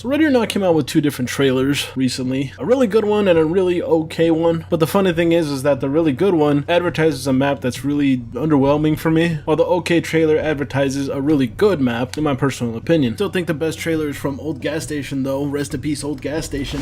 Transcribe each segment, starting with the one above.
So Ready or Not came out with two different trailers recently, a really good one and a really okay one. But the funny thing is that the really good one advertises a map that's really underwhelming for me, while the okay trailer advertises a really good map, in my personal opinion. Still think the best trailer is from Old Gas Station though. Rest in peace, Old Gas Station.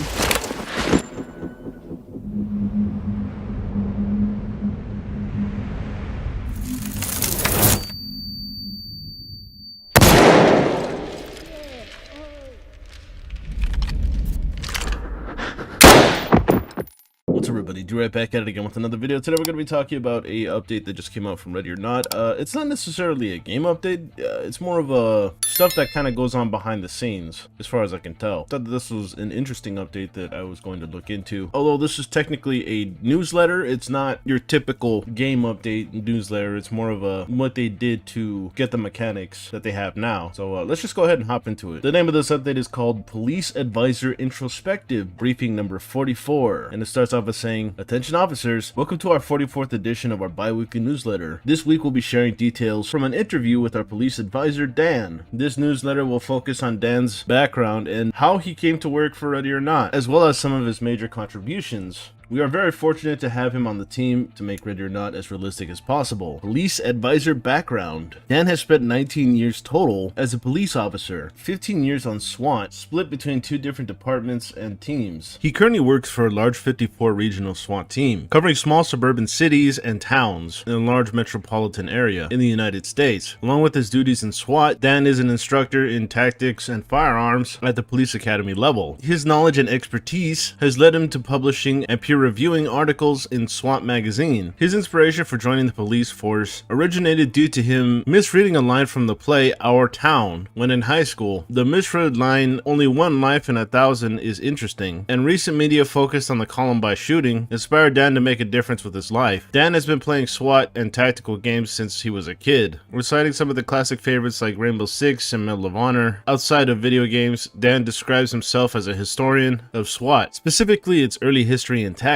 What's up everybody, Drew right back at it again with another video. Today we're going to be talking about a update that just came out from Ready or Not. It's not necessarily a game update, it's more of a stuff that kind of goes on behind the scenes, as far as I can tell. I thought that this was an interesting update that I was going to look into. Although this is technically a newsletter, it's not your typical game update newsletter, it's more of a what they did to get the mechanics that they have now. So let's just go ahead and hop into it. The name of this update is called Police Advisor Introspective Briefing number 44, and it starts off by saying, "Attention officers, welcome to our 44th edition of our bi-weekly newsletter. This week we'll be sharing details from an interview with our police advisor, Dan. This newsletter will focus on Dan's background and how he came to work for Ready or Not, as well as some of his major contributions. We are very fortunate to have him on the team to make Ready or Not as realistic as possible. Police advisor background. Dan has spent 19 years total as a police officer, 15 years on SWAT, split between two different departments and teams. He currently works for a large 54 regional SWAT team, covering small suburban cities and towns in a large metropolitan area in the United States. Along with his duties in SWAT, Dan is an instructor in tactics and firearms at the police academy level. His knowledge and expertise has led him to publishing and reviewing articles in SWAT magazine. His inspiration for joining the police force originated due to him misreading a line from the play Our Town when in high school. The misread line, "Only one life in 1,000 is interesting," and recent media focused on the Columbine shooting inspired Dan to make a difference with his life. Dan has been playing SWAT and tactical games since he was a kid, reciting some of the classic favorites like Rainbow Six and Medal of Honor. Outside of video games, Dan describes himself as a historian of SWAT, specifically its early history and tactics.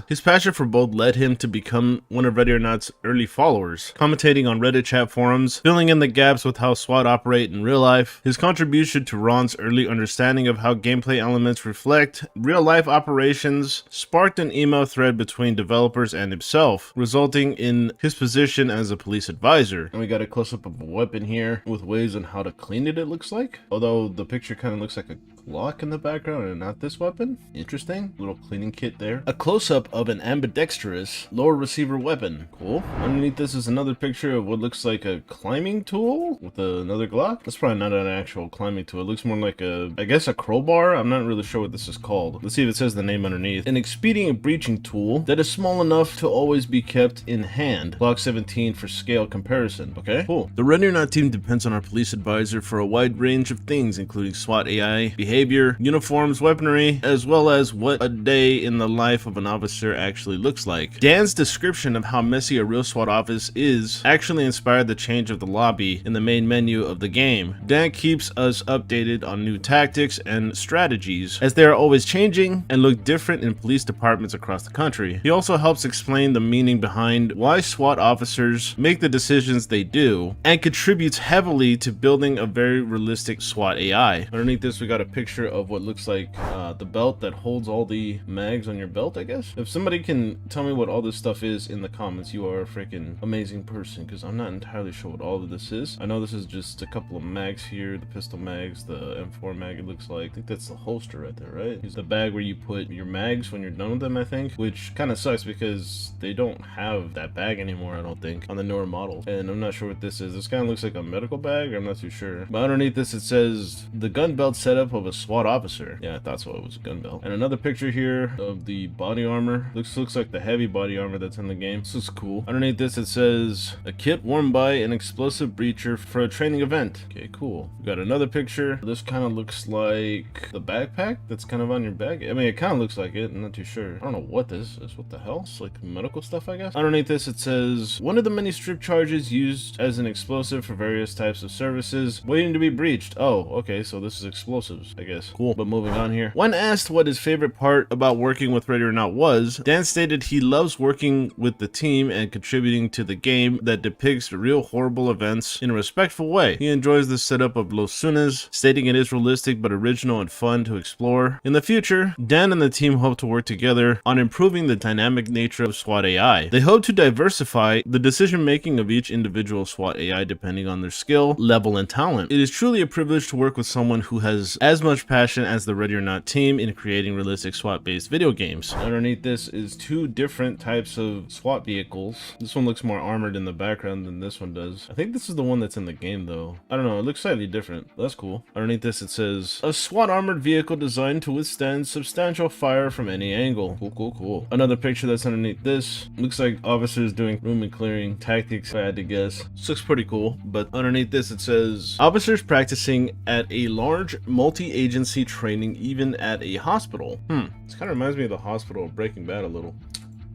His passion for both led him to become one of Ready or Not's early followers, commentating on Reddit chat forums, filling in the gaps with how SWAT operate in real life. His contribution to Ron's early understanding of how gameplay elements reflect real-life operations sparked an email thread between developers and himself, resulting in his position as a police advisor. And we got a close-up of a weapon here with ways on how to clean it, it looks like. Although the picture kind of looks like a Glock in the background and not this weapon. Interesting. Little cleaning kit there. A close-up of an ambidextrous lower receiver weapon. Cool. Underneath this is another picture of what looks like a climbing tool with another Glock. That's probably not an actual climbing tool. It looks more like I guess a crowbar. I'm not really sure what this is called. Let's see if it says the name underneath. An expedient breaching tool that is small enough to always be kept in hand. Glock 17 for scale comparison. Okay, cool. The Ready or Not team depends on our police advisor for a wide range of things, including SWAT AI, behavior, uniforms, weaponry, as well as what a day in the life of an officer actually looks like. Dan's description of how messy a real SWAT office is actually inspired the change of the lobby in the main menu of the game. Dan keeps us updated on new tactics and strategies, as they are always changing and look different in police departments across the country. He also helps explain the meaning behind why SWAT officers make the decisions they do, and contributes heavily to building a very realistic SWAT AI. Underneath this we got a picture of what looks like the belt that holds all the mags on your belt, I guess. If somebody can tell me what all this stuff is in the comments, you are a freaking amazing person, because I'm not entirely sure what all of this is. I know this is just a couple of mags here, the pistol mags, the M4 mag it looks like. I think that's the holster right there, right? It's the bag where you put your mags when you're done with them, I think, which kind of sucks because they don't have that bag anymore, I don't think, on the newer models. And I'm not sure what this is. This kind of looks like a medical bag, I'm not too sure. But underneath this it says the gun belt setup of a SWAT officer. Yeah, I thought so, it was a gun belt. And another picture here of the body armor. Looks like the heavy body armor that's in the game. This is cool. Underneath this it says a kit worn by an explosive breacher for a training event. Okay, cool. We got another picture. This kind of looks like the backpack that's kind of on your back. I mean, it kind of looks like it. I'm not too sure. I don't know what this is. What the hell? It's like medical stuff, I guess. Underneath this it says one of the many strip charges used as an explosive for various types of services waiting to be breached. Oh, okay, so this is explosives. I guess. Cool, but moving on here. When asked what his favorite part about working with Ready or Not was, Dan stated he loves working with the team and contributing to the game that depicts real horrible events in a respectful way. He enjoys the setup of Los Sunes, stating it is realistic but original and fun to explore. In the future, Dan and the team hope to work together on improving the dynamic nature of SWAT AI. They hope to diversify the decision-making of each individual SWAT AI depending on their skill, level, and talent. It is truly a privilege to work with someone who has as much passion as the Ready or Not team in creating realistic SWAT-based video games. Underneath this is two different types of SWAT vehicles. This one looks more armored in the background than this one does. I think this is the one that's in the game though. I don't know, it looks slightly different. That's cool. Underneath this it says, a SWAT armored vehicle designed to withstand substantial fire from any angle. Cool, cool, cool. Another picture that's underneath this looks like officers doing room and clearing tactics, if I had to guess. This looks pretty cool, but underneath this it says, officers practicing at a large multi-agency training even at a hospital. This kind of reminds me of the hospital of Breaking Bad a little.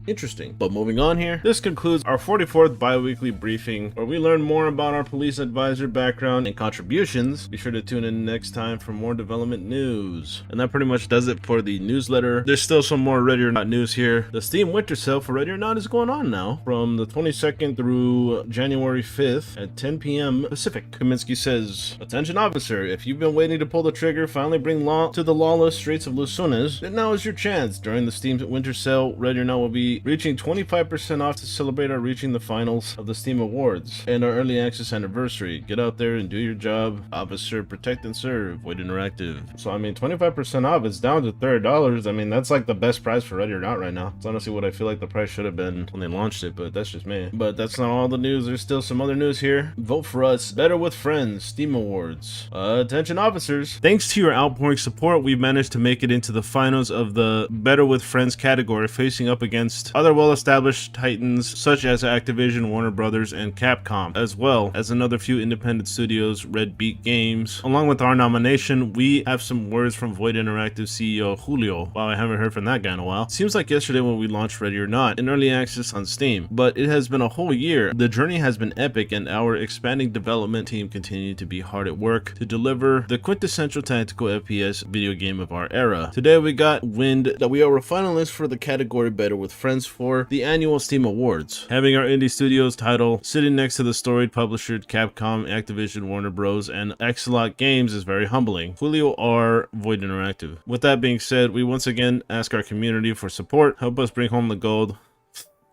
Interesting. But moving on here, this concludes our 44th bi-weekly briefing where we learn more about our police advisor background and contributions. Be sure to tune in next time for more development news. And that pretty much does it for the newsletter. There's still some more Ready or Not news here. The Steam Winter Sale for Ready or Not is going on now from the 22nd through January 5th at 10 p.m. Pacific. Kaminsky says, attention officer, if you've been waiting to pull the trigger, finally bring law to the lawless streets of Los Sunes, then now is your chance. During the Steam Winter Sale, Ready or Not will be reaching 25% off to celebrate our reaching the finals of the Steam Awards and our early access anniversary. Get out there and do your job. Officer, protect and serve. Void Interactive. So I mean 25% off, it's down to $30. I mean that's like the best price for Ready or Not right now. It's honestly what I feel like the price should have been when they launched it, but that's just me. But that's not all the news. There's still some other news here. Vote for us. Better with Friends Steam Awards. Attention officers. Thanks to your outpouring support, we've managed to make it into the finals of the Better with Friends category, facing up against other well-established titans such as Activision, Warner Brothers, and Capcom, as well as another few independent studios, Red Beat Games. Along with our nomination, we have some words from Void Interactive CEO Julio. Wow, I haven't heard from that guy in a while. Seems like yesterday when we launched Ready or Not in early access on Steam, but it has been a whole year. The journey has been epic, and our expanding development team continued to be hard at work to deliver the quintessential tactical FPS video game of our era. Today we got wind that we are a finalist for the category Better with Friends for the annual Steam Awards. Having our indie studios title sitting next to the storied publisher Capcom, Activision, Warner Bros, and Axolot Games is very humbling. Julio R. Void Interactive. With that being said, we once again ask our community for support. Help us bring home the gold.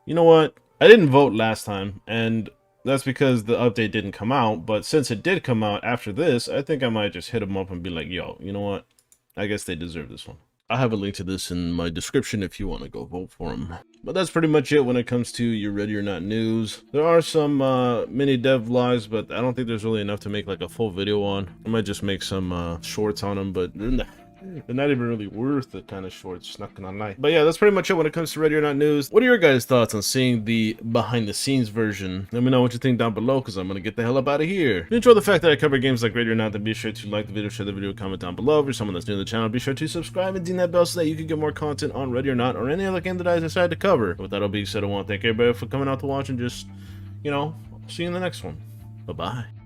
You know what? I didn't vote last time, and that's because the update didn't come out, but since it did come out after this, I think I might just hit them up and be like, yo, you know what? I guess they deserve this one. I have a link to this in my description if you want to go vote for them. But that's pretty much it when it comes to your Ready or Not news. There are some mini dev vlogs, but I don't think there's really enough to make like a full video on. I might just make some shorts on them, but they're not even really worth the kind of shorts, not gonna lie. But yeah, that's pretty much it when it comes to Ready or Not news. What are your guys' thoughts on seeing the behind the scenes version? Let me know what you think down below, because I'm gonna get the hell up out of here. If you enjoy the fact that I cover games like Ready or Not, then be sure to like the video, share the video, comment down below. If you're someone that's new to the channel, be sure to subscribe and ding that bell so that you can get more content on Ready or Not or any other game that I decide to cover. With that all being said, I want to thank everybody for coming out to watch, and just, you know, see you in the next one. Bye-bye.